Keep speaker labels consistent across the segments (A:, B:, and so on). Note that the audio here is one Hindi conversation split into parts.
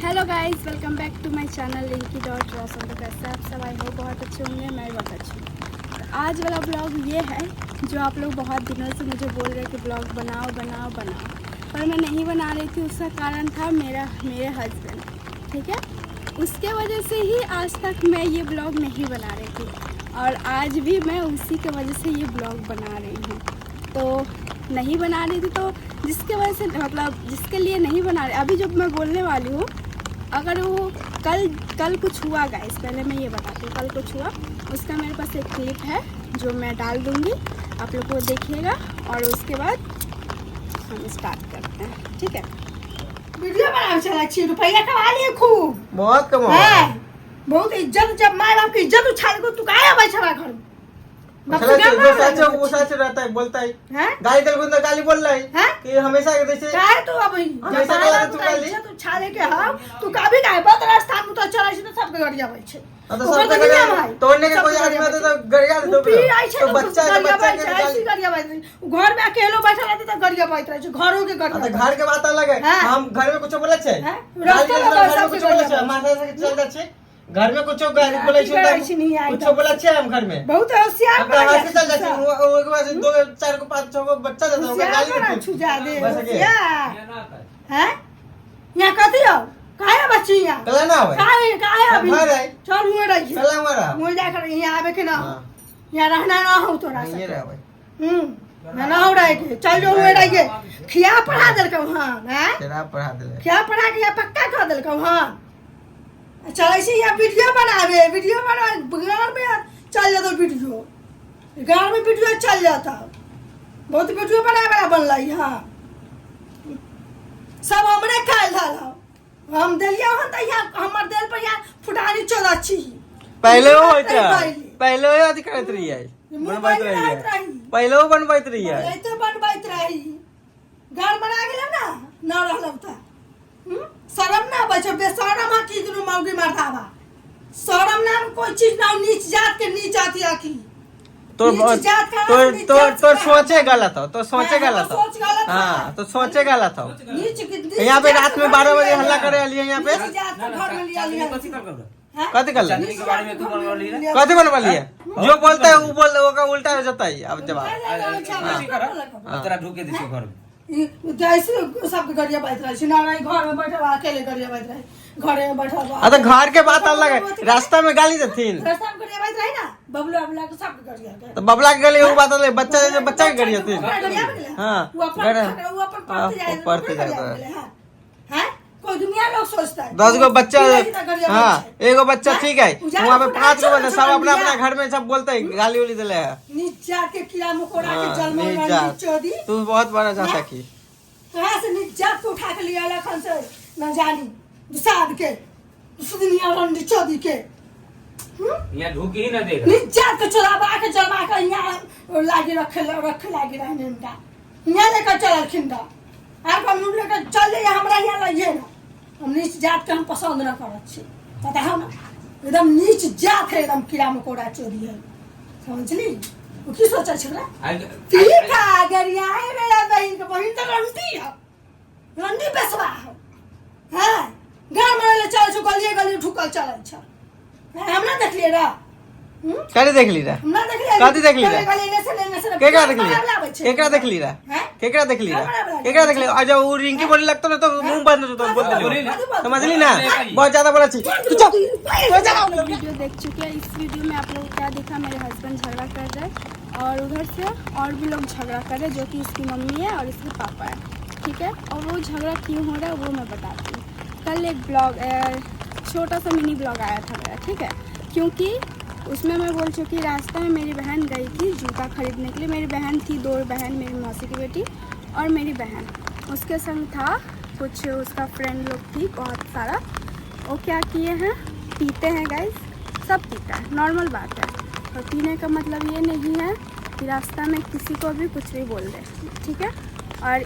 A: Hello guys, welcome back to my channel Rinki dot रॉसन। तो कैसे आप सब? आई होप बहुत अच्छे होंगे, मैं बहुत अच्छी हूँ। तो आज वाला ब्लॉग ये है जो आप लोग बहुत दिनों से मुझे बोल रहे कि ब्लॉग बनाओ बनाओ बनाओ, पर मैं नहीं बना रही थी। उसका कारण था मेरे हस्बैंड, ठीक है। उसके वजह से ही आज तक मैं ये ब्लॉग नहीं बना रही थी, और आज भी मैं उसी के वजह से ये ब्लॉग बना रही हूँ। तो नहीं बना रही थी तो जिसके वजह से मतलब जिसके लिए नहीं बना रही, अभी जब मैं बोलने वाली हूँ, अगर वो कल कुछ हुआ गाइस, पहले मैं ये बताती हूँ। कल कुछ हुआ, उसका मेरे पास एक क्लिप है जो मैं डाल दूँगी, आप लोग को देखिएगा, और उसके बाद हम स्टार्ट करते हैं, ठीक है।
B: वीडियो बनाओ, चला 6 रुपया कमा लिए खूब,
C: बहुत कमा
B: बहुत इज्जत। जब माँ बाप की इज्जत उछाल को तू काहे बैठा घर
C: वो सच रहता है, बोलता है गाली दल गाली बोल रहा है कि हमेशा जैसे
B: काहे तू अब
C: हमेशा कह तू गाली
B: इज्जत उछाले के हां तू कभी काहे बहुत रास्ता में तो चला छी तो सब के गड़िया बैठ छे।
C: तो सब के तोड़ने के कोई आदमी तो गड़िया दे दो तो बच्चा के
B: ऐसी गड़िया बैठ घर में अकेलो बैठा रहते तो गड़िया बैठ रहे घरों के गड़िया।
C: तो घर के बात अलग है, हम घर में कुछ बोले छे
B: रास्ता में
C: कुछ बोले छे माथा से चल जा छे, घर में कुछ बोले छे कुछ बोले छे, हम घर में
B: बहुत होशियार
C: हम आवाज से चल जा छे, वो के बाद 2 4 को 5 6 को बच्चा जाता है गाली देते
B: छुजा दे हैं। यहां कथि हो काहे बच्ची यहां
C: कला ना होय
B: काहे अभी चल हुए रही
C: कला हमारा
B: मुझे जाकर यहां आवे के ना यहां रहना ना हो तोरा
C: ये रहा भाई
B: ना हो रहा है। चल जो हुए रही खिया पढ़ा देल कहूं हां हैं
C: तेरा पढ़ा दे
B: खिया पढ़ा के पक्का कर देल कहूं हां। चल ऐसे यहां वीडियो बना घर में चल जाता वीडियो, गांव में वीडियो चल जाता, बहुत वीडियो बन रही। हाँ सब हमने खाल धाला हम दिलिया हन त यहां हमर दिल पर यहां फुटानी चोदा छी
C: पहले हो पहले हो अधिक करत रही है बनबैत रही है पहले हो बनबैत रही है
B: तो बनबैत रही घर बना गेल ना रहल त शरम ना बचे बेशरम की दुनु मौगी मरदावा शरम नाम कोई चीज ना नीच जात के नीच आती आकी
C: तो सोचे गलत हो तो सोचे गलत हो हाँ तो सोचे गलत हो। यहाँ पे रात में 12 बजे हल्ला करे लिए यहाँ पे कथी कर कथी बनवा लिए जो बोलता है वो बोल उल्टा हो जाता है। अब जवाब
B: सबके गरिया बैठ रहे घर में बैठे अकेले गरिया बैठ रहे घर में बैठा।
C: तो घर के बात अलग है, रास्ता में गाली देथिन
B: रास्ता में गरिया बैठ रही ना बबलू अबला के सब गरिया
C: तो बबला के गली वो बात अलग, बच्चा के गरिया थी हां
B: वो अपन पढ़ते जाता है कोई दुनिया लोग सोचता है
C: 10 गो बच्चा हाँ एगो बच्चा ठीक है वहाँ पे 5 गो बच्चा सब अपना अपना घर में सब बोलते है गाली उली दिले है
B: नीचा के कीड़ा मकोड़ा के जलमल चोदी
C: तू बहुत बड़ा चाहता की
B: कहां से नीचा को उठा के लिया लखन से न जानी साद के दुनिया रंडी चोदी के
D: यहाँ ढूकी ही ना देगा
B: नीचा के चोराबा के जलमा के यहाँ लागी रखे लागी रहने उनका यहाँ लेकर चल खिंदा आप हम लोग लेकर चल जाइए हमरा यहाँ लाइए ना। हम नीच जात के हम पसंद न करत छी पता है ना, एकदम नीच जात है, एकदम कीड़ा मकोड़ा चोरी है, समझली। वो की सोचा छला ठीक है अगर यहाँ है मेरा बहन तो रंडी है रंडी बेसवा है हां घर में ले चल छु गली ठुकल चल छ हम ना देख लिए रा
C: करे देख ली रा
B: ना देख लिए
C: कथी देख ली रा
B: लेने से
C: केकरा देख ली केकरा देख ली रा केकरा देख ली रा केकरा देख ली आज वो रिंकी बोलने लगता ना तो मुंह बंद हो तो बोलते समझली ना बहुत ज्यादा बड़ा चीज
A: वीडियो देख चुके हैं। इस वीडियो में आप लोगों को क्या दिखा, मेरे हस्बैंड झगड़ा कर रहे हैं और उधर से और भी लोग झगड़ा कर रहे हैं, जो कि इसकी मम्मी है और इसके पापा है, ठीक है। और वो झगड़ा क्यों हो रहा है वो मैं बताती हूँ। कल एक ब्लॉग छोटा सा मिनी ब्लॉग आया था मेरा, ठीक है, क्योंकि उसमें मैं बोल चुकी रास्ते में मेरी बहन गई थी जूता खरीदने के लिए। मेरी बहन थी 2 बहन, मेरी मौसी की बेटी और मेरी बहन, उसके संग था कुछ उसका फ्रेंड लोग थी बहुत सारा। वो क्या किए हैं, पीते हैं गाइस, सब पीता है, नॉर्मल बात है। और पीने का मतलब ये नहीं है कि रास्ता में किसी को भी कुछ भी बोल दे, ठीक है। और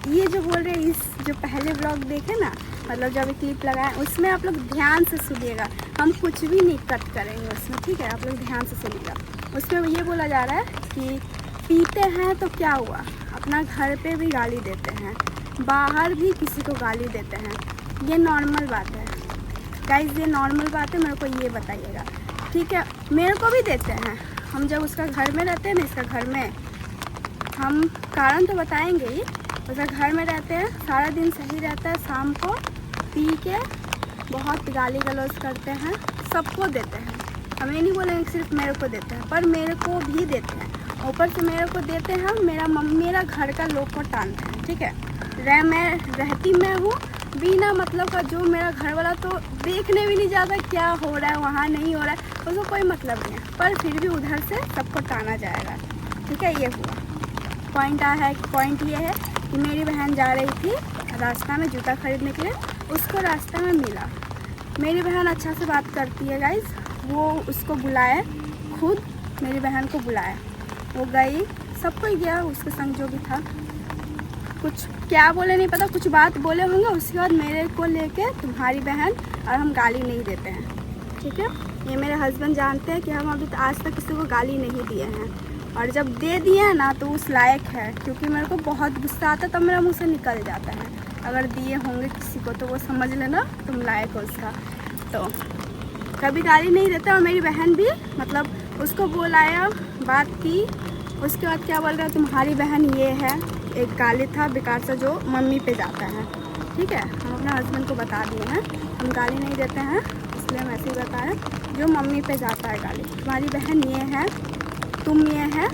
A: ये जो बोल रहे इस जो पहले ब्लॉग देखे ना, मतलब जब क्लिप लगाए उसमें आप लोग ध्यान से सुनिएगा, हम कुछ भी नहीं कट करेंगे उसमें, ठीक है। आप लोग ध्यान से सुनिएगा। उसमें ये बोला जा रहा है कि पीते हैं तो क्या हुआ, अपना घर पे भी गाली देते हैं, बाहर भी किसी को गाली देते हैं, ये नॉर्मल बात है गाइस, ये नॉर्मल बात है, मेरे को ये बताइएगा, ठीक है। मेरे को भी देते हैं, हम जब उसका घर में रहते हैं ना, इसका घर में, हम कारण तो बताएंगे ही, उसका घर में रहते हैं, सारा दिन सही रहता है, शाम को पी के बहुत गाली गलौज करते हैं, सबको देते हैं। हम ये नहीं बोलेंगे कि सिर्फ मेरे को देते हैं, पर मेरे को भी देते हैं, ऊपर से मेरे को देते हैं, मेरा घर का लोग को टानते हैं, ठीक है। मैं रहती मैं हूँ बिना मतलब का, जो मेरा घर वाला तो देखने भी नहीं जाता क्या हो रहा है वहाँ, नहीं हो रहा है, उसको कोई मतलब नहीं है, पर फिर भी उधर से सबको टाना जाएगा, ठीक है। ये हुआ पॉइंट ये है कि मेरी बहन जा रही थी रास्ता में जूता खरीदने के लिए, उसको रास्ते में मिला, मेरी बहन अच्छा से बात करती है गाइस, वो उसको बुलाए, खुद मेरी बहन को बुलाया, वो गई, सब कोई गया उसके संग जो भी था, कुछ क्या बोले नहीं पता, कुछ बात बोले होंगे, उसके बाद मेरे को लेके तुम्हारी बहन, और हम गाली नहीं देते हैं, ठीक है। ये मेरे हस्बैंड जानते हैं कि हम अभी आज तक किसी को गाली नहीं दिए हैं, और जब दे दिए हैं ना तो उस लायक है, क्योंकि मेरे को बहुत गुस्सा आता है तब मेरा मुँह से निकल जाता है, अगर दिए होंगे किसी को तो वो समझ लेना तुम लायक हो उसका, तो कभी गाली नहीं देता। और मेरी बहन भी मतलब उसको बुलाया, बात की, उसके बाद क्या बोल रहा है, तुम्हारी बहन ये है, एक गाली था बेकार सा जो मम्मी पे जाता है, ठीक है। हम अपने हस्बैंड को बता दिए हैं, हम गाली नहीं देते हैं, इसलिए हम ऐसे ही बताएं, जो मम्मी पे जाता है गाली, तुम्हारी बहन ये है, तुम ये है,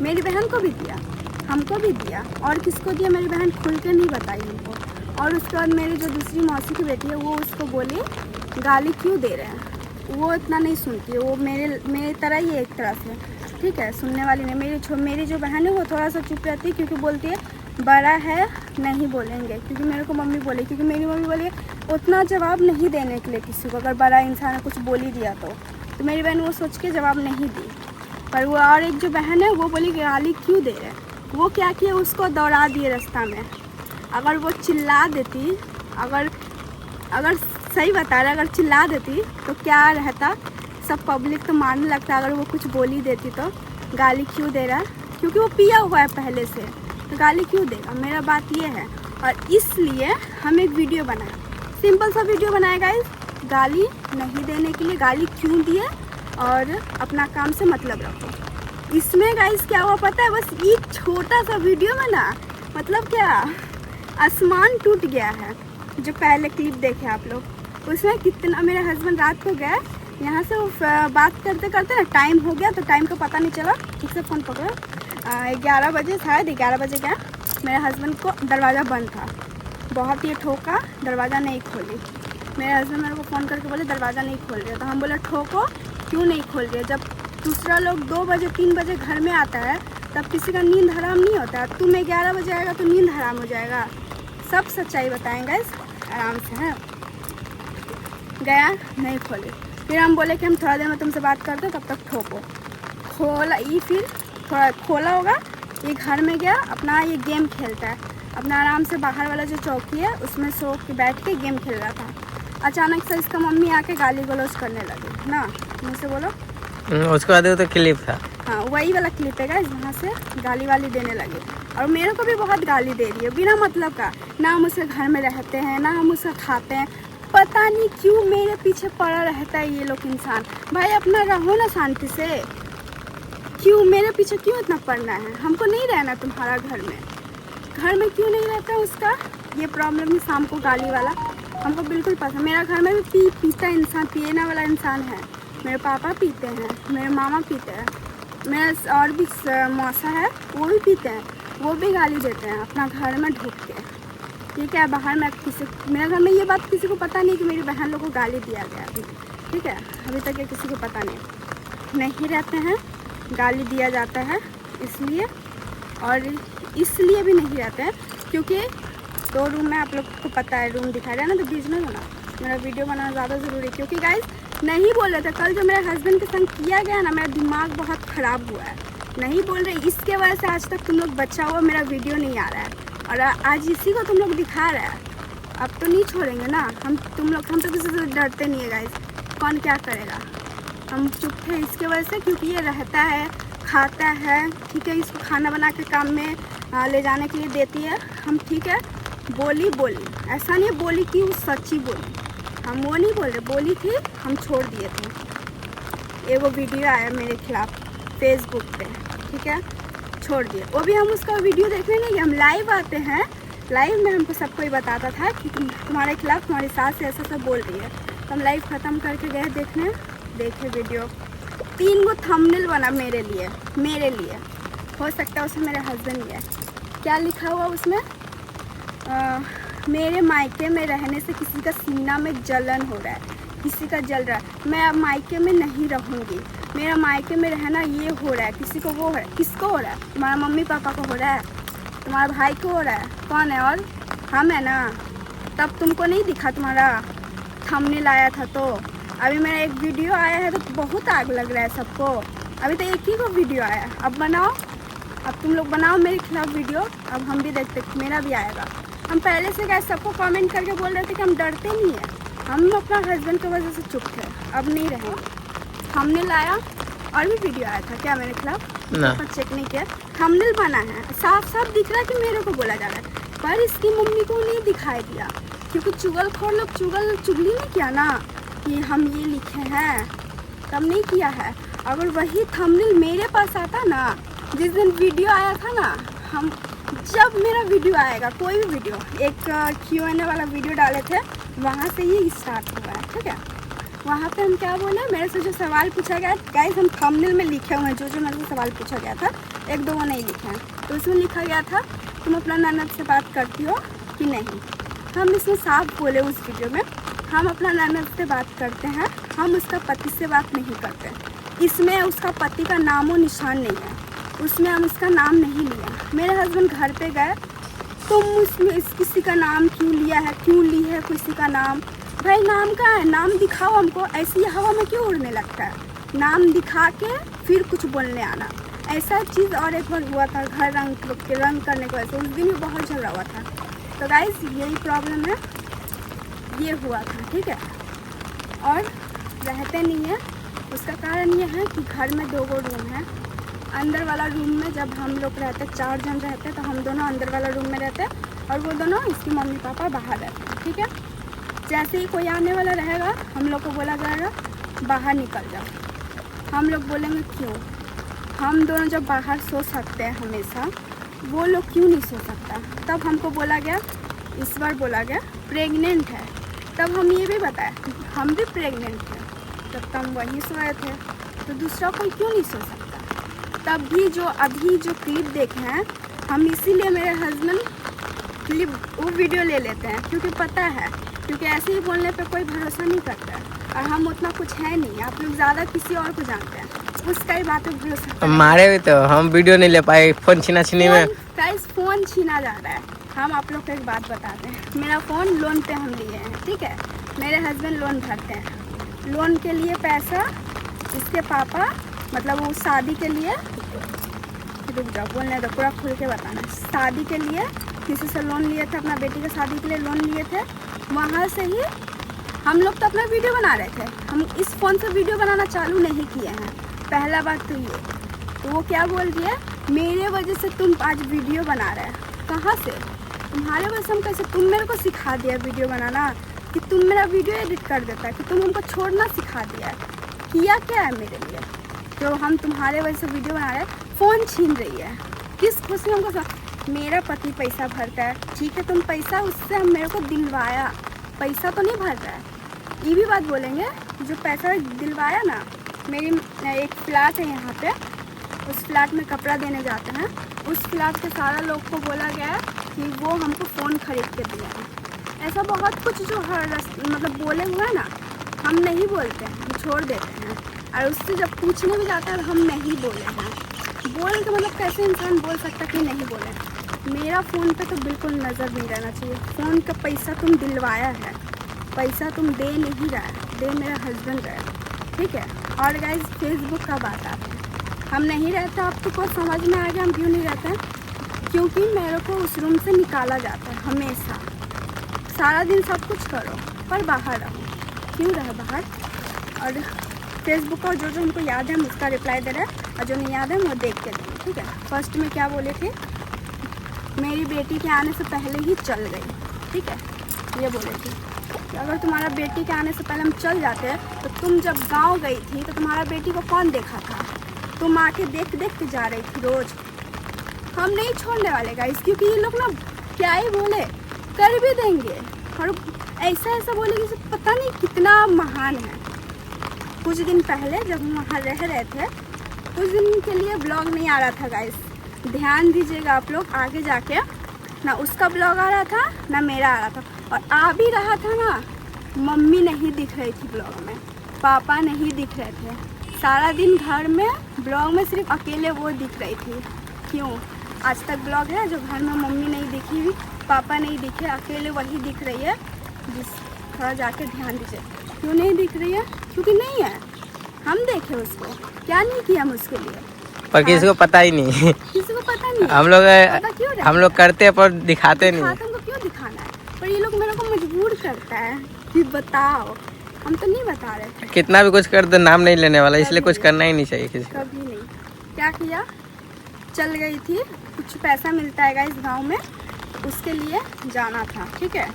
A: मेरी बहन को भी दिया, हमको भी दिया, और किसको दिया मेरी बहन खुल के नहीं बताई हमको। और उसके बाद मेरी जो दूसरी मौसी की बेटी है वो उसको बोली गाली क्यों दे रहे हैं, वो इतना नहीं सुनती है, वो मेरे तरह ही एक तरह से, ठीक है, सुनने वाली नहीं। मेरी जो बहन है वो थोड़ा सा चुप रहती है, क्योंकि बोलती है बड़ा है नहीं बोलेंगे, क्योंकि मेरे को मम्मी बोली, क्योंकि मेरी मम्मी बोली उतना जवाब नहीं देने के लिए किसी को, अगर बड़ा इंसान ने कुछ बोल ही दिया तो मेरी बहन वो सोच के जवाब नहीं दी। पर वो और एक जो बहन है वो बोली गाली क्यों दे रहे, वो क्या किया, उसको दौड़ा दिए रास्ता में। अगर वो चिल्ला देती, अगर सही बता रहा, अगर चिल्ला देती तो क्या रहता, सब पब्लिक तो मारने लगता, अगर वो कुछ बोल ही देती तो गाली क्यों दे रहा है, क्योंकि वो पिया हुआ है पहले से, तो गाली क्यों देगा, मेरा बात ये है। और इसलिए हम एक वीडियो बनाए, सिंपल सा वीडियो बनाए गाइस, गाली नहीं देने के लिए, गाली क्यों दिए और अपना काम से मतलब रखो। इसमें गाइस क्या हुआ पता है, बस एक छोटा सा वीडियो में ना, मतलब क्या आसमान टूट गया है। जो पहले क्लिप देखे आप लोग, उसमें कितना, मेरे हस्बैंड रात को गए यहाँ से, वो बात करते करते ना टाइम हो गया, तो टाइम का पता नहीं चला, ठीक से फ़ोन पकड़ो, 11 बजे, शायद 11 बजे गया, मेरे हस्बैंड को दरवाज़ा बंद था, बहुत ही ठोका, दरवाज़ा नहीं खोली। मेरे हस्बैंड मेरे को फ़ोन करके बोले दरवाज़ा नहीं खोल रहे, तो हम बोले ठोको, क्यों नहीं खोल रहे, जब दूसरा लोग 2 बजे 3 बजे घर में आता है तब किसी का नींद हराम नहीं होता, तुम्हें 11 बजे आएगा तो नींद हराम हो जाएगा। सब सच्चाई बताएंगे आराम से, है। गया नहीं खोले, फिर हम बोले कि हम थोड़ा देर में तुमसे बात करते हैं, तब तक ठोको, खोला, ये फिर थोड़ा खोला होगा, ये घर में गया, अपना ये गेम खेलता है, अपना आराम से बाहर वाला जो चौकी है उसमें सो के बैठ के गेम खेल रहा था। अचानक से इसका मम्मी आके गाली गलौज करने लगी ना, मुझसे बोलो,
C: उसके बाद तो क्लिप था,
A: हाँ वही वाला क्लिप है गाइस, वहाँ से गाली वाली देने लगे, और मेरे को भी बहुत गाली दे रही है बिना मतलब का, ना हम उसके घर में रहते हैं, ना हम उसका खाते हैं, पता नहीं क्यों मेरे पीछे पड़ा रहता है ये लोग इंसान। भाई अपना रहो ना शांति से, क्यों मेरे पीछे क्यों इतना पड़ना है, हमको नहीं रहना तुम्हारा घर में क्यों नहीं रहता उसका, ये प्रॉब्लम है। शाम को गाली वाला हमको बिल्कुल पसंद, मेरा घर में भी पीता इंसान, पीने वाला इंसान है, मेरे पापा पीते हैं, मेरे मामा पीते हैं, मेरा और भी मौसा है वो भी पीते हैं, वो भी गाली देते हैं अपना घर में ढूक के, ठीक है। बाहर में मेरे घर में ये बात किसी को पता नहीं कि मेरी बहन लोग को गाली दिया गया अभी, ठीक है, अभी तक ये किसी को पता नहीं रहते हैं, गाली दिया जाता है इसलिए, और इसलिए भी नहीं रहते हैं क्योंकि 2 रूम में, आप लोग को पता है रूम दिखा रहा है ना, तो बीच में होना मेरा वीडियो बनाना ज़्यादा ज़रूरी है, क्योंकि गाइस नहीं बोल रहे थे, कल जो मेरे हस्बैंड के संग किया गया ना, मेरा दिमाग बहुत ख़राब हुआ है, नहीं बोल रहे, इसके वजह से आज तक तुम लोग बचा हुआ मेरा वीडियो नहीं आ रहा है, और आज इसी को तुम लोग दिखा रहा है। अब तो नहीं छोड़ेंगे ना हम तो किसी से डरते नहीं है गाइस, कौन क्या करेगा, हम चुप थे इसके वजह से, क्योंकि ये रहता है, खाता है, ठीक है, इसको खाना बना के काम में ले जाने के लिए देती है हम, ठीक है, बोली ऐसा नहीं बोली कि वो सच्ची बोली, हम वो नहीं बोल रहे, बोली थी हम छोड़ दिए थे। वो वीडियो आया मेरे खिलाफ फेसबुक पे, ठीक है, छोड़ दिए। वो भी हम उसका वीडियो देखने नहीं, हम लाइव आते हैं, लाइव में हमको सबको ही बताता था कि तुम्हारे खिलाफ तुम्हारी सास ऐसा सब बोल रही है। तो हम लाइव ख़त्म करके गए देखने, देखे वीडियो, 3 गो थंबनेल बना मेरे लिए, हो सकता है उसमें मेरे हस्बैंड ही है। क्या लिखा हुआ उसमें, मेरे मायके में रहने से किसी का सीना में जलन हो रहा है, किसी का जल रहा है, मैं अब मायके में नहीं रहूँगी, मेरा मायके में रहना ये हो रहा है, किसी को वो है, किसको हो रहा है, तुम्हारा मम्मी पापा को हो रहा है, तुम्हारे भाई को हो रहा है, कौन है, और हम है ना। तब तुमको नहीं दिखा, तुम्हारा थंबनेल आया था। तो अभी मेरा एक वीडियो आया है तो बहुत आग लग रहा है सबको, अभी तो एक ही को वीडियो आया, अब बनाओ, अब तुम लोग बनाओ मेरे खिलाफ वीडियो, अब हम भी देखते मेरा भी आएगा। हम पहले से क्या सबको कमेंट करके बोल रहे थे कि हम डरते नहीं हैं, हम अपना हस्बैंड की वजह से चुप थे, अब नहीं रहेंगे। हमने लाया और भी वीडियो आया था क्या मेरे खिलाफ, पर चेक नहीं किया, थंबनेल बना है, साफ साफ दिख रहा है कि मेरे को बोला जा रहा है, पर इसकी मम्मी को नहीं दिखाई दिया, क्योंकि चुगलखोर लोग चुगली नहीं किया ना कि हम ये लिखे हैं, तब नहीं किया है। अगर वही थंबनेल मेरे पास आता ना, जिस दिन वीडियो आया था ना, हम जब मेरा वीडियो आएगा, कोई भी वीडियो, एक Q&A वाला वीडियो डाले थे, वहाँ से ये स्टार्ट हुआ है, ठीक है। वहाँ पे हम क्या बोले, मेरे से जो सवाल पूछा गया, गाइस हम थंबनेल में लिखे हुए हैं जो मेरे को सवाल पूछा गया था, 1-2 वो नहीं लिखे हैं, तो उसमें लिखा गया था तुम अपना ननद से बात करती हो कि नहीं। हम इसमें साफ बोले उस वीडियो में, हम अपना ननद से बात करते हैं, हम उसका पति से बात नहीं करते। इसमें उसका पति का नामो निशान नहीं है, उसमें हम उसका नाम नहीं लिया। मेरे हस्बैंड घर पे गए, तुम उसमें किसी का नाम क्यों लिया है, क्यों ली है किसी का नाम, भाई नाम का है, नाम दिखाओ हमको, ऐसी हवा में क्यों उड़ने लगता है, नाम दिखा के फिर कुछ बोलने आना। ऐसा चीज़ और एक बार हुआ था घर रंग करने की वजह से, उस दिन भी बहुत झगड़ा हुआ था। तो गाइस यही प्रॉब्लम है, ये हुआ था, ठीक है, और रहते नहीं है। उसका कारण ये है कि घर में 2 रूम है, अंदर वाला रूम में जब हम लोग रहते 4 जन रहते, तो हम दोनों अंदर वाला रूम में रहते और वो दोनों इसकी मम्मी पापा बाहर रहते हैं, ठीक है। जैसे ही कोई आने वाला रहेगा, हम लोग को बोला जाएगा बाहर निकल जाओ। हम लोग बोलेंगे क्यों, हम दोनों जब बाहर सो सकते हैं हमेशा, वो लोग क्यों नहीं सो सकता। तब हमको बोला गया, इस बार बोला गया प्रेग्नेंट है, तब हम ये भी बताया हम भी प्रेग्नेंट थे, तब हम वहीं सोए थे, तो दूसरा कोई क्यों नहीं सो सकता। तब भी जो अभी जो क्लिप देखे हैं, हम इसीलिए मेरे हस्बैंड क्लिप वो वीडियो ले लेते हैं, क्योंकि पता है, क्योंकि ऐसे ही बोलने पे कोई भरोसा नहीं करता है, और हम उतना कुछ है नहीं, आप लोग ज़्यादा किसी और को जानते हैं, उसका ही बात पे भरोसा।
C: हमारे भी तो हम वीडियो नहीं ले पाए, फोन छीना में
A: गाइस फ़ोन छीना जा रहा है। हम आप लोग को एक बात बताते हैं, मेरा फ़ोन लोन पे हम लिए हैं, ठीक है, मेरे हस्बैंड लोन भरते हैं, लोन के लिए पैसा इसके पापा, मतलब वो शादी के लिए, रुक जाओ बोलने दो, पूरा खुल के बताना, शादी के लिए किसी से लोन लिए थे, अपना बेटी की शादी के लिए लोन लिए थे, वहाँ से ही हम लोग तो अपना वीडियो बना रहे थे, हम इस फ़ोन से वीडियो बनाना चालू नहीं किए हैं, पहला बात तो ये। तो वो क्या बोल रही है, मेरे वजह से तुम आज वीडियो बना रहे हैं, कहाँ से, तुम्हारे वजह से हम कैसे, तुम मेरे को सिखा दिया वीडियो बनाना, कि तुम मेरा वीडियो एडिट कर देता है, कि तुम हमको छोड़ना सिखा दिया, किया क्या है मेरे लिए, तो हम तुम्हारे वजह से वीडियो बना रहे हैं। फ़ोन छीन रही है, किस खुशी हमको, मेरा पति पैसा भरता है, ठीक है, तुम पैसा उससे हम मेरे को दिलवाया, पैसा तो नहीं भर रहा है, ये भी बात बोलेंगे, जो पैसा दिलवाया ना, मेरी एक फ्लैट है यहाँ पे, उस फ्लैट में कपड़ा देने जाते हैं, उस फ्लैट के सारा लोग को बोला गया कि वो हमको फ़ोन खरीद के दिया है। ऐसा बहुत कुछ जो मतलब बोले हुए हैं ना, हम नहीं बोलते हैं, हम छोड़ देते हैं, और उससे जब पूछने भी जाता है तो हम नहीं बोले हैं। बोल के मतलब कैसे इंसान बोल सकता कि नहीं बोले। मेरा फ़ोन पे तो बिल्कुल नज़र नहीं रहना चाहिए, फ़ोन का पैसा तुम दिलवाया है, पैसा तुम दे नहीं रहा है, दे मेरा हस्बैंड रहा है, ठीक है। और गाइस फेसबुक का बात आती है, हम नहीं रहते, आपको को समझ में आ गया हम क्यों नहीं रहते हैं, क्योंकि मेरे को उस रूम से निकाला जाता है हमेशा, सारा दिन सब कुछ करो पर बाहर रहो, क्यों रहे बाहर। और फेसबुक का जो हमको याद है हम उसका रिप्लाई दे रहे हैं, और जो नहीं याद है वो देख के दें, ठीक है। फर्स्ट में क्या बोले थे, मेरी बेटी के आने से पहले ही चल गई, ठीक है। ये बोले थे कि अगर तुम्हारा बेटी के आने से पहले हम चल जाते तो तुम जब गांव गई थी तो तुम्हारा बेटी को कौन देखा था? तुम आके देख के जा रही थी रोज। हम नहीं छोड़ने वाले गाइस, क्योंकि ये लोग ना क्या ही बोले कर भी देंगे और ऐसा बोले कि पता नहीं कितना महान है। कुछ दिन पहले जब हम वहाँ रह रहे थे, कुछ दिन के लिए ब्लॉग नहीं आ रहा था गाइस, ध्यान दीजिएगा आप लोग। आगे जाके ना उसका ब्लॉग आ रहा था ना मेरा आ रहा था, और आ भी रहा था ना, मम्मी नहीं दिख रही थी ब्लॉग में, पापा नहीं दिख रहे थे। सारा दिन घर में ब्लॉग में सिर्फ अकेले वो दिख रही थी। क्यों? आज तक ब्लॉग है जो घर में मम्मी नहीं दिखी हुई, पापा नहीं दिखे, अकेले वही दिख रही है। जिस थोड़ा जाके ध्यान दीजिए। क्यों नहीं दिख रही है? क्योंकि नहीं है। हम देखे उसको, क्या नहीं किया हम उसके लिए,
C: पर किसी को पता ही नहीं।
A: किसी को पता नहीं।
C: हम लोग करते हैं पर दिखाते नहीं।
A: हमको क्यों दिखाना है? पर ये लोग मेरे को मजबूर करता है कि बताओ। हम तो नहीं बता रहे थे।
C: कितना भी कुछ कर दो नाम नहीं लेने वाला, इसलिए कुछ करना ही नहीं चाहिए किसी को।
A: कभी नहीं। क्या किया? चल गई थी, कुछ पैसा मिलता है गाइस गाँव में, उसके लिए जाना था, ठीक है।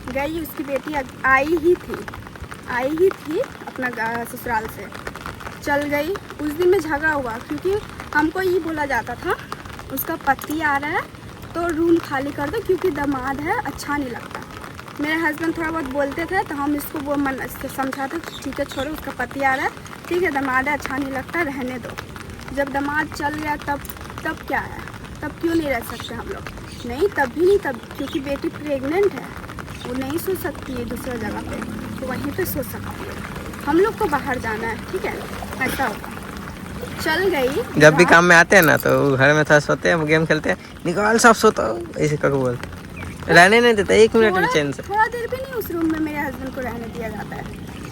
A: गई, उसकी बेटी आई ही थी अपना ससुराल से, चल गई। उस दिन में झगड़ा हुआ क्योंकि हमको ये बोला जाता था उसका पति आ रहा है तो रूम खाली कर दो क्योंकि दामाद है, अच्छा नहीं लगता। मेरे हस्बैंड थोड़ा बहुत बोलते थे तो हम इसको वो मन से समझाते, ठीक है छोड़ो, उसका पति आ रहा है, ठीक है दामाद है, अच्छा नहीं लगता, रहने दो। जब दामाद चल गया तब क्या है? तब क्यों नहीं रह सकते हम लोग? नहीं, तब भी नहीं, तब क्योंकि बेटी प्रेग्नेंट है, वो नहीं सो सकती है दूसरा जगह पे, तो वहीं पे सो सकती है। हम लोग को बाहर जाना है, ठीक है, ऐसा होगा। चल गई।
C: जब भी काम में आते हैं ना तो घर में थोड़ा सोते हैं, गेम खेलते हैं, निकाल सब सोता ऐसे करके बोल रहने नहीं देता 1 मिनट भी चैन से।
A: थोड़ा देर भी नहीं उस रूम में मेरे हस्बैंड को रहने दिया जाता है।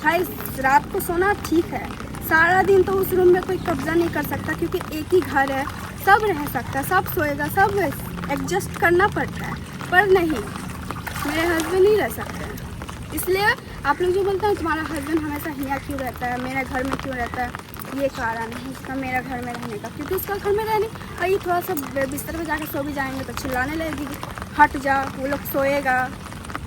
A: भाई रात को सोना ठीक है, सारा दिन तो उस रूम में कोई कब्जा नहीं कर सकता क्योंकि एक ही घर है, सब रह सकता है, सब सोएगा, सब एडजस्ट करना पड़ता है। पर नहीं, मेरे हस्बैंड नहीं रह सकते हैं। इसलिए आप लोग जो बोलते हैं तुम्हारा हस्बैंड हमेशा यहाँ क्यों रहता है, मेरे घर में क्यों रहता है, ये कारण है इसका मेरा घर में रहने का, क्योंकि उसका घर में रहने और ये थोड़ा सा बिस्तर पे जाकर सो भी जाएंगे तो चिल्लाने लगेगी, हट जा, वो लोग सोएगा।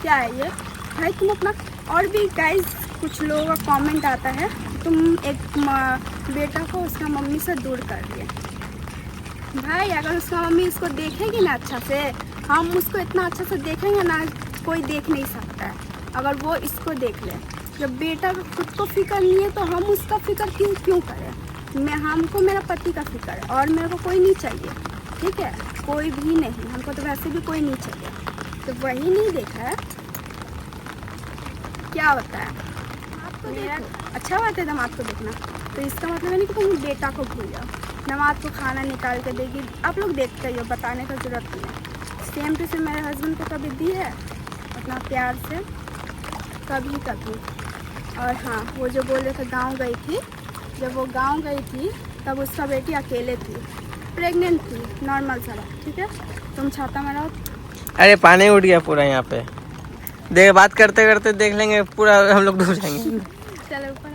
A: क्या है ये भाई? तुम अपना। और भी गाइस कुछ लोगों का कमेंट आता है तुम एक बेटा को उसका मम्मी से दूर कर दिए। भाई अगर उसका मम्मी इसको देखेगी ना अच्छा से, हम उसको इतना अच्छा से देखेंगे ना, कोई देख नहीं सकता है अगर वो इसको देख ले। जब बेटा का खुद को फिक्र नहीं है तो हम उसका फिक्र क्यों करें? हमको मेरा पति का फिक्र है और मेरे को कोई नहीं चाहिए, ठीक है, कोई भी नहीं, हमको तो वैसे भी कोई नहीं चाहिए। तो वही नहीं देखा है क्या होता है। आपको मेरा अच्छा बात है दामाद को देखना, तो इसका मतलब नहीं कि तुम बेटा को भूल जाओ। दामाद को खाना निकाल के देगी, आप लोग देखते ही हो, बताने का जरूरत नहीं है। सेम टू सेम मेरे हस्बैंड को कभी दी है अपना प्यार से, कभी। और हाँ, वो जो बोल रहे थे गाँव गई थी, जब वो गाँव गई थी तब उसका बेटी अकेले थी, प्रेग्नेंट थी, नॉर्मल सा, ठीक है। तुम छाता में रहो।
C: अरे पानी उठ गया पूरा यहाँ पे, देख बात करते करते देख लेंगे पूरा हम लोग डूब जाएंगे।
A: चलो ऊपर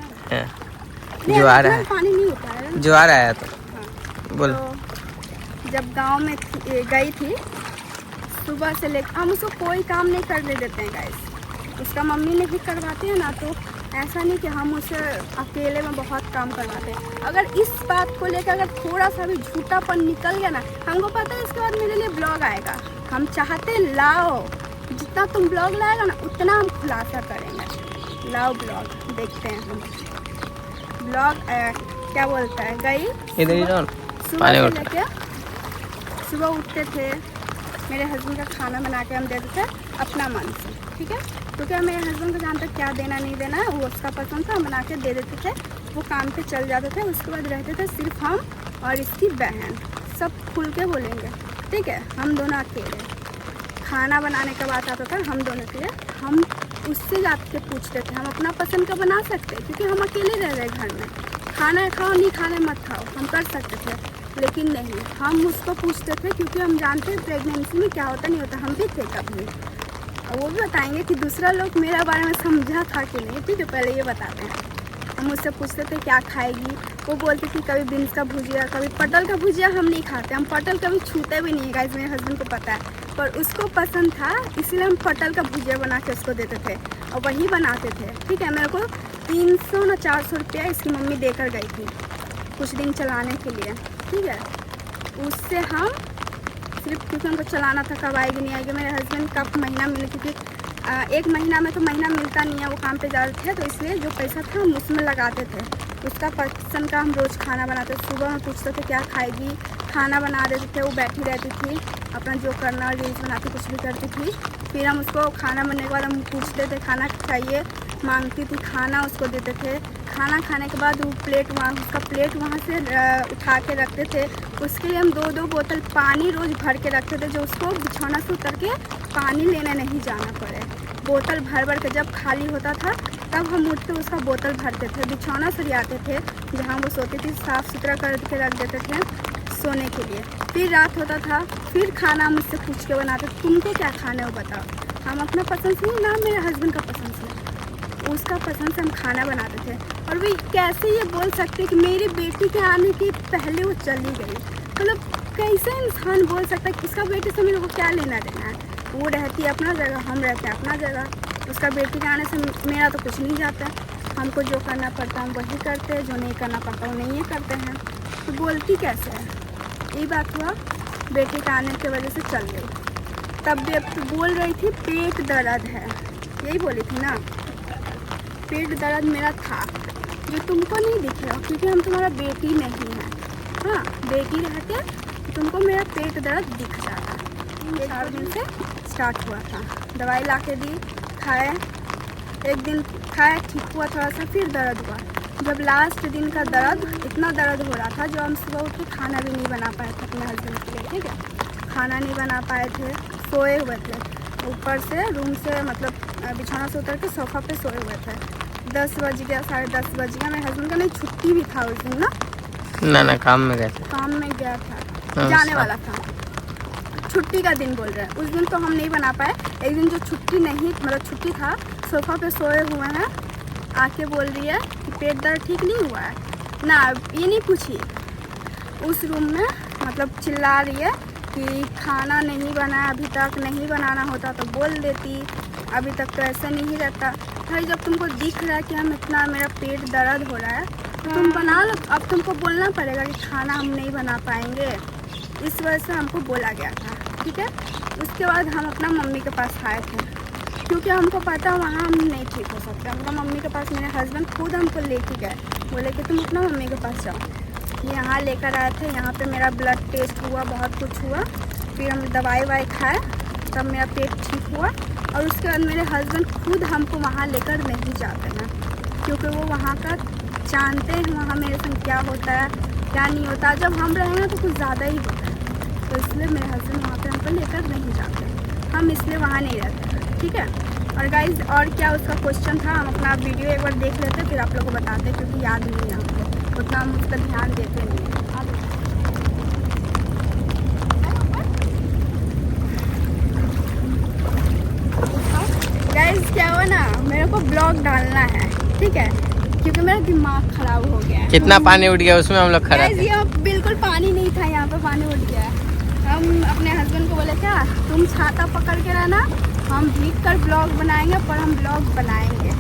C: जो आ रहा है,
A: पानी नहीं होता है,
C: जो आ रहा है तो
A: हाँ।
C: बोल।
A: तो जब गांव में गई थी सुबह से लेकर, हम उसको कोई काम नहीं करने देते हैं गाइस, उसका मम्मी नहीं करवाती है ना, तो ऐसा नहीं कि हम उसे अकेले में बहुत काम करवाते हैं। अगर इस बात को लेकर अगर थोड़ा सा भी झूठापन निकल गया ना, हमको पता है इसके बाद मेरे लिए ब्लॉग आएगा, हम चाहते लाओ, जितना तुम ब्लॉग लाएगा ना उतना हम खुलासा करेंगे। लाओ ब्लॉग, देखते हैं हम ब्लॉग। क्या बोलता है, गई सुबह लेके, सुबह उठते थे, मेरे हस्बैंड का खाना बना के हम देते थे अपना मन से, ठीक है, क्योंकि मेरे हस्बैंड को जहाँ तक क्या देना नहीं देना है वो उसका पसंद था, हम बना के दे देते थे, वो काम पे चल जाते थे। उसके बाद रहते थे सिर्फ हम और इसकी बहन, सब खुल के बोलेंगे, ठीक है, हम दोनों अकेले। खाना बनाने का बात आता था हम दोनों के लिए, हम उससे जाके पूछते थे, हम अपना पसंद का बना सकते क्योंकि हम अकेले रह रहे घर में, खाना खाओ नहीं खाना मत खाओ, हम कर सकते थे, लेकिन नहीं, हम उसको पूछते थे क्योंकि हम जानते हैं प्रेगनेंसी में क्या होता नहीं होता, हम भी थे कभी, और वो भी बताएंगे कि दूसरा लोग मेरे बारे में समझा था कि नहीं, ठीक है, पहले ये बताते हैं। हम उससे पूछते थे क्या खाएगी, वो बोलती थी कभी बीन्स का भुजिया, कभी पटल का भुजिया। हम नहीं खाते, हम पटल कभी छूते भी नहीं है गाइस, मेरे हस्बैंड को पता है, पर उसको पसंद था इसीलिए हम पटल का भुजिया बना के उसको देते थे और वही बनाते थे। ठीक है, मेरे को 300 ना 400 रुपया इसकी मम्मी देकर गई थी कुछ दिन चलाने के लिए। ठीक है, उससे हम सिर्फ क्योंकि उनको चलाना था, कब आएगी नहीं आएगी। मेरे हस्बैंड का महीना मिले, क्योंकि 1 महीना में तो महीना मिलता नहीं है, वो काम पे जाते थे, तो इसलिए जो पैसा था हम उसमें लगाते थे। उसका पसंद का हम रोज़ खाना बनाते थे। सुबह में पूछते थे क्या खाएगी, खाना बना देते थे, वो बैठी रहती थी अपना जो करना, रील्स बनाती कुछ भी करती थी। फिर हम उसको खाना बनने के बाद हम पूछते थे खाना चाहिए, मांगती थी खाना, उसको देते थे। खाना खाने के बाद वो प्लेट उसका प्लेट वहाँ से उठा के रखते थे। उसके लिए हम 2-2 बोतल पानी रोज़ भर के रखते थे, जो उसको बिछौना से उतर के पानी लेने नहीं जाना पड़े। बोतल भर भर के जब खाली होता था तब हम उठ के उसका बोतल भरते थे, बिछौना सरियाते थे, जहाँ वो सोती थी साफ़ सुथरा करके रख देते थे सोने के लिए। फिर रात होता था, फिर खाना मुझसे पूछ के बनाते, तुमको क्या खाना है वो बताओ। हम अपना पसंद से ना, मेरे हस्बैंड का पसंद से, उसका पसंद से हम खाना बनाते थे। और वो कैसे ये बोल सकते कि मेरी बेटी के आने के पहले वो चली गई, मतलब कैसे इंसान बोल सकता है कि इसका बेटी से मेरे को क्या लेना देना है। वो रहती है अपना जगह, हम रहते हैं अपना जगह। उसका बेटी के आने से मेरा तो कुछ नहीं जाता है। हमको जो करना पड़ता है हम वही करते हैं, जो नहीं करना पड़ता वो नहीं करते हैं। तो बोलती कैसे है, यही बात हुआ, बेटी के आने की वजह से चल गई। तब भी अब बोल रही थी पेट दर्द है, यही बोली थी ना, पेट दर्द मेरा था जो तुमको नहीं दिखेगा क्योंकि हम तुम्हारा बेटी नहीं है। हाँ, बेटी रहते तुमको मेरा पेट दर्द दिख जाता। 4 दिन से स्टार्ट हुआ था, दवाई ला के दी, खाए, 1 दिन खाए, ठीक हुआ थोड़ा सा, फिर दर्द हुआ। जब लास्ट दिन का दर्द, इतना दर्द हो रहा था जो हम सुबह उठ के खाना भी नहीं बना पाए थे अपने हस्बैंड के लिए। ठीक है, खाना नहीं बना पाए थे, सोए हुए थे ऊपर से, रूम से मतलब बिछौना से उतर के सोफ़ा पे सोए हुए थे। 10 बज गया, 10:30 बज गया। मेरे हस्बैंड का नहीं छुट्टी भी था उस दिन ना,
C: काम में गया था,
A: काम में गया था, जाने वाला था, छुट्टी का दिन बोल रहे हैं। उस दिन तो हम नहीं बना पाए। एक दिन जो छुट्टी नहीं, मतलब छुट्टी था, सोफ़ा पे सोए हुए हैं, आके बोल रही है कि पेट दर्द ठीक नहीं हुआ है ना, ये नहीं पूछी, उस रूम में मतलब चिल्ला रही है कि खाना नहीं बना अभी तक, नहीं बनाना होता तो बोल देती, अभी तक तो ऐसा नहीं रहता। भाई जब तुमको दिख रहा है कि हम इतना, मेरा पेट दर्द हो रहा है, तो तुम बना लो। अब तुमको बोलना पड़ेगा कि खाना हम नहीं बना पाएंगे, इस वजह से हमको बोला गया था। ठीक है, उसके बाद हम अपना मम्मी के पास आए थे, क्योंकि हमको पता वहाँ हम नहीं ठीक हो सकते। अपना मम्मी के पास मेरे हस्बैंड खुद हमको लेके गए, बोले कि तुम अपना मम्मी के पास जाओ। यहाँ लेकर आए थे, यहाँ पे मेरा ब्लड टेस्ट हुआ, बहुत कुछ हुआ, फिर हम दवाई खाए, तब मेरा पेट ठीक हुआ। और उसके बाद मेरे हस्बैंड खुद हमको वहाँ लेकर नहीं जाते हैं, क्योंकि वो वहाँ का जानते हैं वहाँ मेरे संग क्या होता है क्या नहीं होता। जब हम रहेंगे तो कुछ ज़्यादा ही होता है, तो इसलिए मेरे हस्बैंड वहाँ पे हमको लेकर नहीं जाते, हम इसलिए वहाँ नहीं रहते हैं। ठीक है, और गाइज और क्या उसका क्वेश्चन था, हम अपना वीडियो एक बार देख लेते फिर आप लोगों को बताते, क्योंकि याद नहीं है हमको, उतना हम उस पर ध्यान देते नहीं हैं। गाइज क्या हुआ ना, मेरे को ब्लॉग डालना है, ठीक है, क्योंकि मेरा दिमाग खराब हो गया है।
C: कितना पानी उठ गया उसमें हम लोग खड़ा थे।
A: यहाँ बिल्कुल पानी नहीं था, यहाँ पे पानी उठ गया। हम अपने हस्बैंड को बोले क्या तुम छाता पकड़ के रहना, हम भीग कर ब्लॉग बनाएंगे, पर हम ब्लॉग बनाएंगे।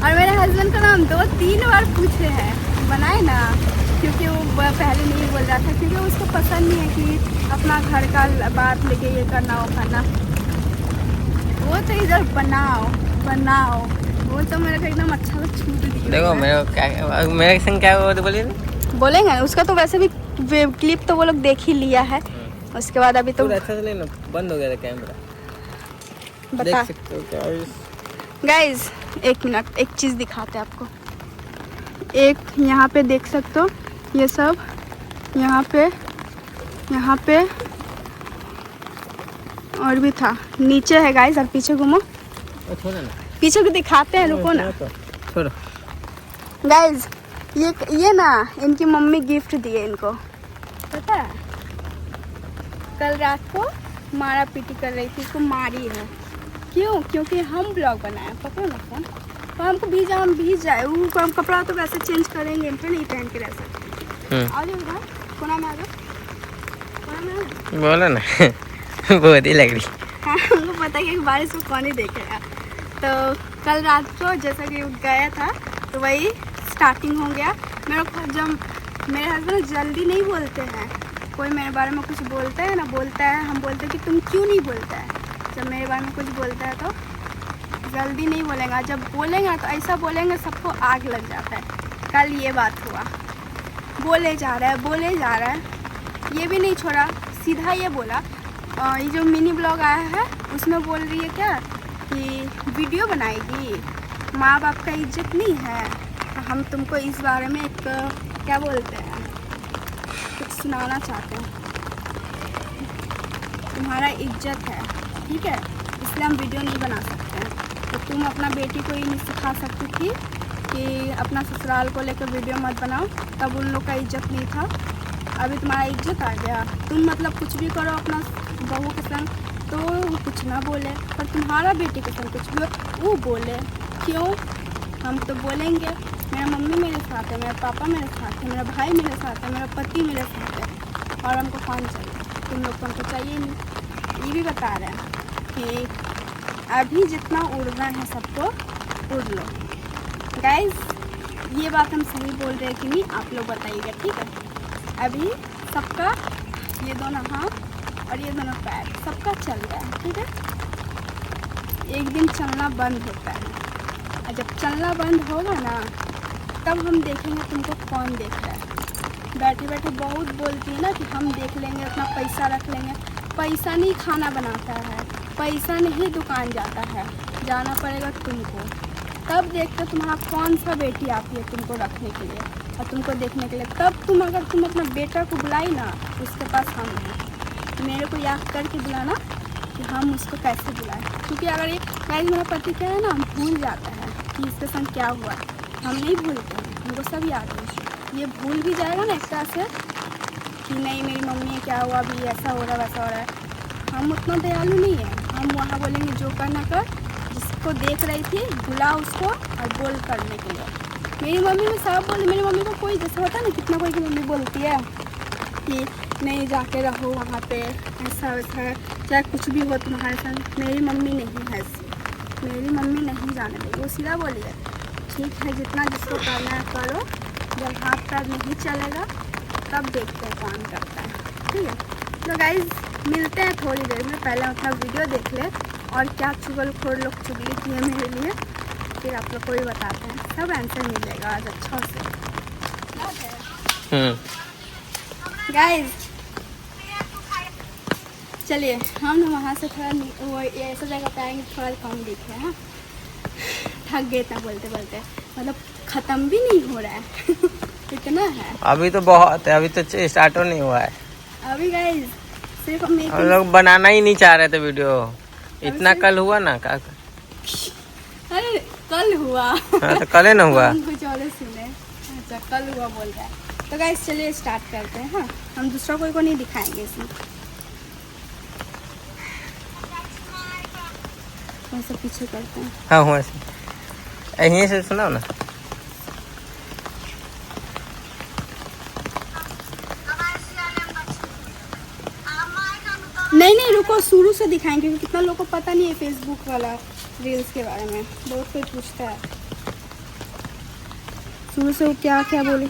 A: और मेरे हस्बैंड का नाम 2-3 बार पूछे हैं बनाए ना, क्योंकि वो पहले नहीं बोल रहा था, क्योंकि उसको पसंद नहीं है कि अपना घर का बात लेके ये करना वो करना। वो तो इधर बनाओ, वो तो मेरे को एकदम अच्छा से छूट दिया।
C: देखो मेरे संग क्या हुआ तो बोलिए ना,
A: बोलेंगे उसका तो वैसे भी क्लिप तो वो लोग देख ही लिया है। उसके बाद अभी तो
C: अच्छा से लेना, बंद हो गया था कैमरा,
A: बता
C: देख सकते हो क्या।
A: गाइज 1 मिनट, एक चीज़ दिखाते हैं आपको। एक यहाँ पे देख सकते हो, ये सब यहाँ पे और भी था, नीचे है गाइज। और पीछे घूमो,
C: छोड़ो ना,
A: पीछे को दिखाते हैं, रुको ना
C: छोड़ो।
A: गाइज ये ना इनकी मम्मी गिफ्ट दिए इनको, पता है। कल रात को मारा पीटी कर रही थी, इसको मारी है। क्यों? क्योंकि हम ब्लॉग बनाए, पता है ना, हमको भीजा हम भीज जाए, वो हम कपड़ा तो वैसे चेंज करेंगे, फिर नहीं पहन के रह सकते। आ जाओ इधर, कोना में आ जाओ, कोना में आ जाओ।
C: बोलो ना बहुत ही लग रही।
A: हाँ, हमको पता है कि बारिश को कौन ही देखेगा। तो कल रात को जैसा कि गया था तो वही स्टार्टिंग हो गया। मेरे को जब मेरे हस्बैंड जल्दी नहीं बोलते हैं, कोई मेरे बारे में कुछ बोलता है ना, बोलता है, हम बोलते हैं कि तुम क्यों नहीं बोलता है। जब मेरे बारे में कुछ बोलता है तो जल्दी नहीं बोलेगा, जब बोलेगा तो ऐसा बोलेंगे सबको आग लग जाता है। कल ये बात हुआ, बोले जा रहा है, ये भी नहीं छोड़ा, सीधा ये बोला। ये जो मिनी ब्लॉग आया है उसमें बोल रही है क्या कि वीडियो बनाएगी, माँ बाप का इज्जत नहीं है। हम तुमको इस बारे में एक क्या बोलते हैं, कुछ सुनाना चाहते हैं। तुम्हारा इज्जत है, ठीक है, इसलिए हम वीडियो नहीं बना सकते हैं। तो तुम अपना बेटी को ये नहीं सिखा सकती थी कि अपना ससुराल को लेकर वीडियो मत बनाओ, तब उन लोग का इज्जत नहीं था, अभी तुम्हारा इज्जत आ गया। तुम मतलब कुछ भी करो अपना बहू के संग तो वो कुछ ना बोले, पर तुम्हारा बेटी के संग कुछ भी हो वो बोले। क्यों? हम तो बोलेंगे। मेरा मम्मी मेरे साथ है, मेरा पापा मेरे साथ है, मेरा भाई मेरे साथ है, मेरा पति मेरे साथ है, और हमको कौन चाहिए? तुम लोग को हमको चाहिए नहीं। ये भी बता रहे हैं कि अभी जितना उड़ना है सबको उड़ लो। गाइज, ये बात हम सही बोल रहे हैं कि नहीं, आप लोग बताइएगा, ठीक है। अभी सबका ये दोनों हाथ और ये दोनों पैर सबका चल रहा है, ठीक है। एक दिन चलना बंद होता है, और जब चलना बंद होगा ना तब हम देखेंगे तुमको कौन देख रहा है। बैठे बैठे बहुत बोलती है ना कि हम देख लेंगे, अपना पैसा रख लेंगे। पैसा नहीं खाना बनाता है, पैसा नहीं दुकान जाता है, जाना पड़ेगा तुमको। तब देखते तुम्हारा कौन सा बेटी आती है तुमको रखने के लिए और तुमको देखने के लिए। तब तुम अगर तुम अपना बेटा को बुलाई ना, उसके पास हम हैं, मेरे को याद करके बुलाना कि हम उसको कैसे बुलाएं। क्योंकि अगर ये गाइस मेरा पति क्या है ना, भूल जाता है कि इसके संग क्या हुआ, हम नहीं भूलते हैं, हमको सब याद है। ये भूल भी जाएगा ना एक तरह से कि नहीं मेरी मम्मी क्या हुआ, अभी ऐसा हो रहा है वैसा हो रहा है। हम उतना दयालु नहीं है, हम वहाँ बोलेंगे जो करना कर, जिसको देख रही थी बुला उसको और बोल करने के लिए। मेरी मम्मी में सब बोले, मेरी मम्मी को कोई जैसे होता है ना, कितना कोई की मम्मी बोलती है कि नहीं जाके रहो वहाँ पे, ऐसा वैसा, चाहे कुछ भी हो तुम्हारे साथ। मेरी मम्मी नहीं है ऐसी, मेरी मम्मी नहीं जाने देगी, वो सीधा बोली है ठीक है जितना जिसको करना है करो, जब हाथ पैर नहीं चलेगा तब देखते हैं कौन करता है, ठीक है। तो गाइज मिलते हैं थोड़ी देर में, पहले अपना वीडियो देख ले और क्या चुगलखोर लोग चुगली की है मेरे लिए, फिर आप लोग को भी बताते हैं, सब आंसर मिलेगा आज अच्छा से। गाइज चलिए हम ना वहाँ से थोड़ा वो ऐसा जगह पे आएंगे थोड़ा कम दिखे हैं। थक गए इतना बोलते बोलते, मतलब ख़त्म भी नहीं हो रहा है इतना है।
C: अभी तो बहुत है, अभी तो स्टार्ट नहीं हुआ है।
A: अभी गाइज सिर्फ
C: हम लोग बनाना ही नहीं चाह रहे थे वीडियो, इतना कल हुआ ना का।
A: अरे कल हुआ
C: हाँ, तो कल है ना हुआ,
A: हम कुछ और सुने। अच्छा कल हुआ बोल रहा है। तो गाइज चलिए स्टार्ट करते हैं। हाँ, हम दूसरा कोई को नहीं दिखाएंगे इसमें, वैसे पीछे करते हैं।
C: हाँ हुआ यहीं से सुनाओ ना।
A: नहीं रुको, शुरू से दिखाएंगे क्योंकि कितना लोगों को पता नहीं है फेसबुक वाला रील्स के बारे में, बहुत कोई पूछता है। शुरू से क्या क्या बोले।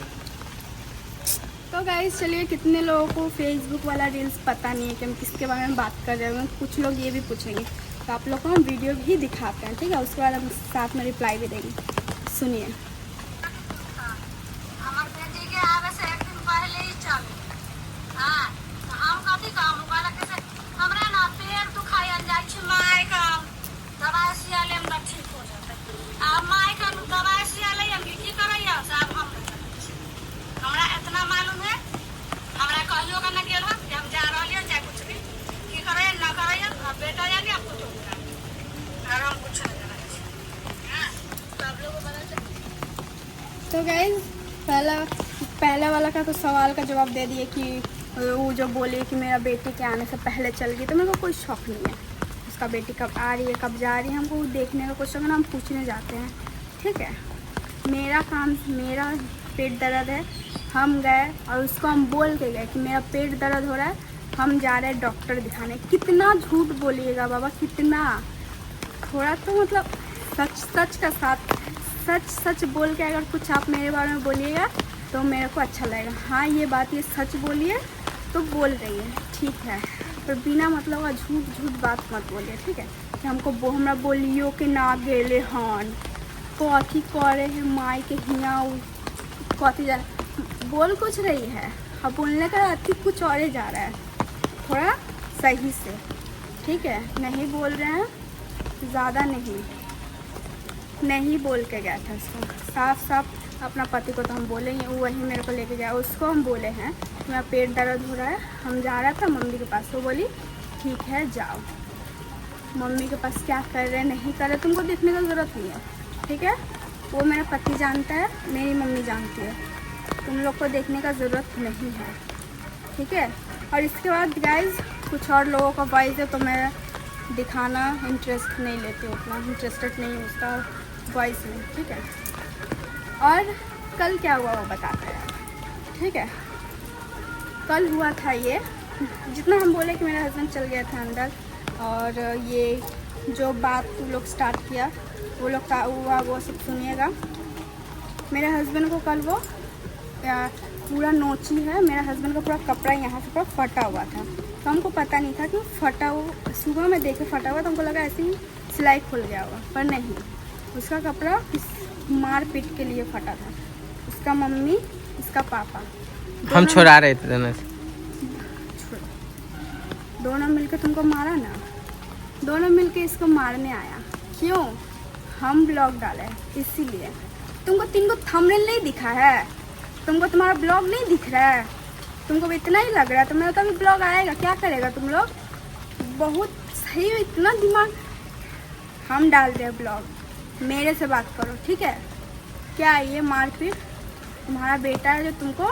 A: तो गाइस चलिए, कितने लोगों को फेसबुक वाला रील्स पता नहीं है कि हम किसके बारे में बात कर रहे हैं, कुछ लोग ये भी पूछेंगे, तो आप लोग को हम वीडियो भी दिखाते हैं, ठीक है। उसके बाद हम साथ में रिप्लाई भी देंगे, सुनिए। तो गाइज पहले वाला का तो सवाल का जवाब दे दिए कि वो जो बोले कि मेरा बेटी के आने से पहले चल गई, तो मेरे को कोई शौक नहीं है उसका बेटी कब आ रही है कब जा रही है, हमको देखने का कुछ शौक ना, हम पूछने जाते हैं, ठीक है। मेरा काम, मेरा पेट दर्द है, हम गए और उसको हम बोल के गए कि मेरा पेट दर्द हो रहा है, हम जा रहे हैं डॉक्टर दिखाने। कितना झूठ बोलिएगा बाबा, कितना। थोड़ा तो मतलब सच का साथ, सच बोल के अगर कुछ आप मेरे बारे में बोलिएगा तो मेरे को अच्छा लगेगा। हाँ ये बात, ये सच बोलिए तो बोल रही है, ठीक है, पर बिना मतलब का झूठ बात मत बोलिए, ठीक है। कि हमको हमरा बोलियो कि ना गेले हन कथी करे है माई के हियाँ कथी जा बोल कुछ रही है, अब बोलने का अति कुछ और ही जा रहा है। थोड़ा सही से, ठीक है, नहीं बोल रहे हैं ज़्यादा, नहीं बोल के गया था उसको। साफ अपना पति को तो हम बोले ही, वही मेरे को लेके गया। उसको हम बोले हैं मेरा पेट दर्द हो रहा है, हम जा रहा था मम्मी के पास। वो बोली ठीक है जाओ। मम्मी के पास क्या कर रहे नहीं कर रहे तुमको देखने का ज़रूरत नहीं है, ठीक है। वो मेरा पति जानता है, मेरी मम्मी जानती है, तुम लोग को देखने का ज़रूरत नहीं है, ठीक है। और इसके बाद गाइज कुछ और लोगों का वॉइस है तो मैं दिखाना इंटरेस्ट नहीं लेती, उतना इंटरेस्टेड नहीं हूँ उसका वॉइस में, ठीक है। और कल क्या हुआ वो बताते हैं, ठीक है। कल हुआ था ये, जितना हम बोले कि मेरा हस्बैंड चल गया था अंदर, और ये जो बात लोग स्टार्ट किया वो लोग का हुआ वो सब सुनिएगा। मेरे हस्बैंड को कल वो पूरा नोची है, मेरा हस्बैंड का पूरा कपड़ा यहाँ से पूरा फटा हुआ था, तो हमको पता नहीं था कि फटा हुआ, सुबह में देखे फटा हुआ तो हमको लगा ऐसे ही सिलाई खुल गया हुआ, पर नहीं, उसका कपड़ा इस मार पीट के लिए फटा था। उसका मम्मी, इसका पापा,
C: हम छोड़ा रहे थे
A: दोनों मिलकर तुमको मारा ना, दोनों मिलकर इसको मारने आया। क्यों? हम ब्लॉग डाले इसीलिए। तुमको थंबनेल नहीं दिखा है, तुमको तुम्हारा ब्लॉग नहीं दिख रहा है, तुमको इतना ही लग रहा है तो मेरा तो अभी ब्लॉग आएगा, क्या करेगा तुम लोग। बहुत सही, इतना दिमाग। हम डाल रहे ब्लॉग, मेरे से बात करो, ठीक है। क्या ये मारपीट तुम्हारा बेटा है जो तुमको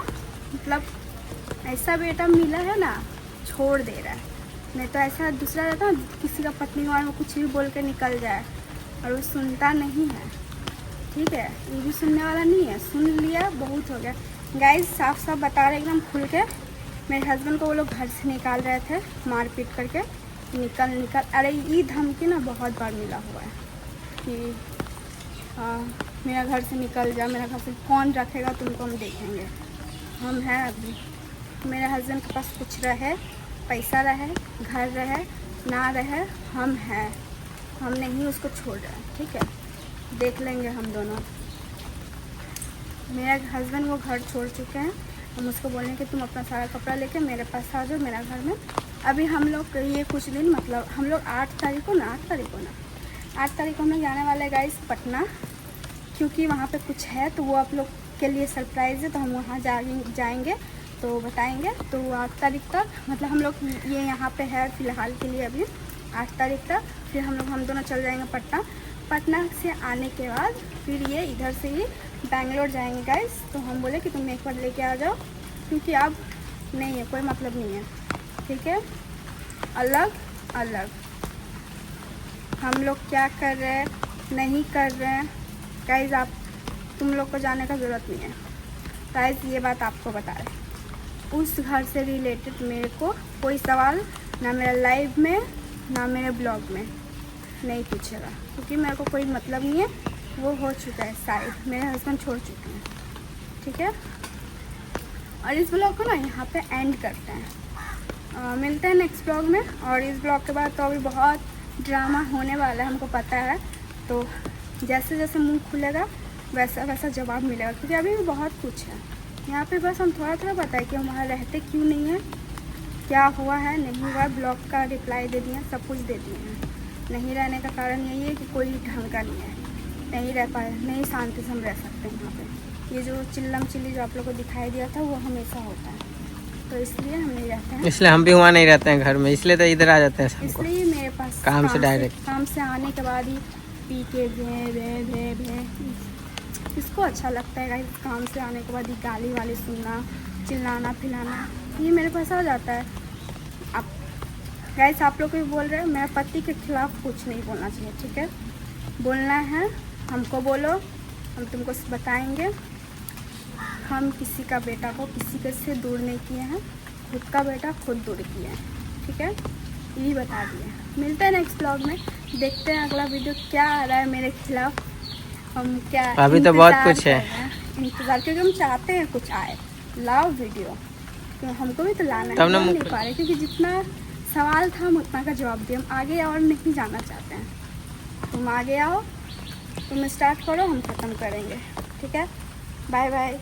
A: मतलब ऐसा बेटा मिला है ना, छोड़ दे रहा है, नहीं तो ऐसा दूसरा रहता ना, किसी का पत्नी के बारे में कुछ भी बोल के निकल जाए और वो सुनता नहीं है, ठीक है। ये भी सुनने वाला नहीं है, सुन लिया बहुत हो गया। गाइस साफ बता रहे एकदम खुल के, मेरे हस्बैंड को वो लोग घर से निकाल रहे थे मार पीट करके, निकल। अरे ये धमकी ना बहुत बार मिला हुआ है कि मेरा घर से निकल जा, मेरा घर से कौन रखेगा तुमको, हम देखेंगे। हम हैं अभी, मेरे हस्बैंड के पास कुछ रहे, पैसा रहे, घर रहे ना रहे, हम हैं, हम नहीं उसको छोड़ रहे, ठीक है। देख लेंगे हम दोनों। मेरा हस्बैंड वो घर छोड़ चुके हैं, हम उसको बोलें कि तुम अपना सारा कपड़ा लेके मेरे पास आ जाओ, मेरा घर में। अभी हम लोग ये कुछ दिन मतलब हम लोग 8 तारीख को ना 8 तारीख को हम लोग जाने वाले गाइस पटना, क्योंकि वहाँ पे कुछ है तो वो आप लोग के लिए सरप्राइज़ है, तो हम वहाँ जाएंगे तो बताएंगे। तो 8 तारीख तक मतलब हम लोग ये यहाँ पे है फ़िलहाल के लिए अभी 8 तारीख तक, फिर हम दोनों चल जाएंगे पटना से आने के बाद फिर ये इधर से ही बैंगलोर जाएंगे गाइस। तो हम बोले कि तुम एक बार लेके आ जाओ, क्योंकि अब नहीं है, कोई मतलब नहीं है, ठीक है। अलग हम लोग क्या कर रहे हैं नहीं कर रहे हैं गाइस, आप तुम लोग को जाने का ज़रूरत नहीं है गाइस, ये बात आपको बता रहे। उस घर से रिलेटेड मेरे को कोई सवाल ना मेरा लाइव में ना मेरे ब्लॉग में नहीं पूछेगा, क्योंकि मेरे को कोई मतलब नहीं है, वो हो चुका है साइड, मेरे हस्बैंड छोड़ चुके हैं, ठीक है। और इस ब्लॉग को ना यहाँ पे एंड करते हैं, मिलते हैं नेक्स्ट ब्लॉग में। और इस ब्लॉग के बाद तो अभी बहुत ड्रामा होने वाला है, हमको पता है, तो जैसे जैसे मुंह खुलेगा वैसा वैसा जवाब मिलेगा, क्योंकि अभी भी बहुत कुछ है यहाँ पे। बस हम थोड़ा बताए कि हम वहाँ रहते क्यों नहीं हैं, क्या हुआ है नहीं हुआ, ब्लॉग का रिप्लाई दे दिए, सब कुछ दे दिए हैं। नहीं रहने का कारण यही है कि कोई ढंग का नहीं है, नहीं रह पाए, नहीं शांति से हम रह सकते हैं यहाँ पे। ये जो चिल्लम चिल्ली जो आप लोग को दिखाई दिया था वो हमेशा होता है, तो इसलिए हम नहीं रहते हैं।
C: इसलिए हम भी वहाँ नहीं रहते हैं घर में, इसलिए तो इधर आ जाते हैं शाम को।
A: इसलिए मेरे पास
C: काम से डायरेक्ट,
A: काम से आने के बाद ही पी के भे इसको अच्छा लगता है गाइस, काम से आने के बाद ही गाली वाली सुनना, चिल्लाना फिलाना, ये मेरे पास आ जाता है। आप गाइस आप लोग भी बोल रहे हैं मेरे पति के खिलाफ कुछ नहीं बोलना चाहिए, ठीक है। बोलना है हमको बोलो, हम तुमको बताएंगे। हम किसी का बेटा को किसी के से दूर नहीं किए हैं, खुद का बेटा खुद दूर किए हैं, ठीक है, यही बता दिए। मिलते हैं नेक्स्ट ब्लॉग में, देखते हैं अगला वीडियो क्या आ रहा है मेरे खिलाफ। हम क्या
C: अभी तो बहुत कुछ है
A: इंतज़ार, क्योंकि हम चाहते हैं कुछ आए, लाओ वीडियो, क्योंकि हमको भी तो लाना है,
C: तब ना
A: बोल नहीं पा रहे, क्योंकि जितना सवाल था हम उतना का जवाब दिए, हम आगे और नहीं जाना चाहते हैं। तुम आगे आओ, तुम स्टार्ट करो, हम ख़त्म करेंगे, ठीक है। Bye bye.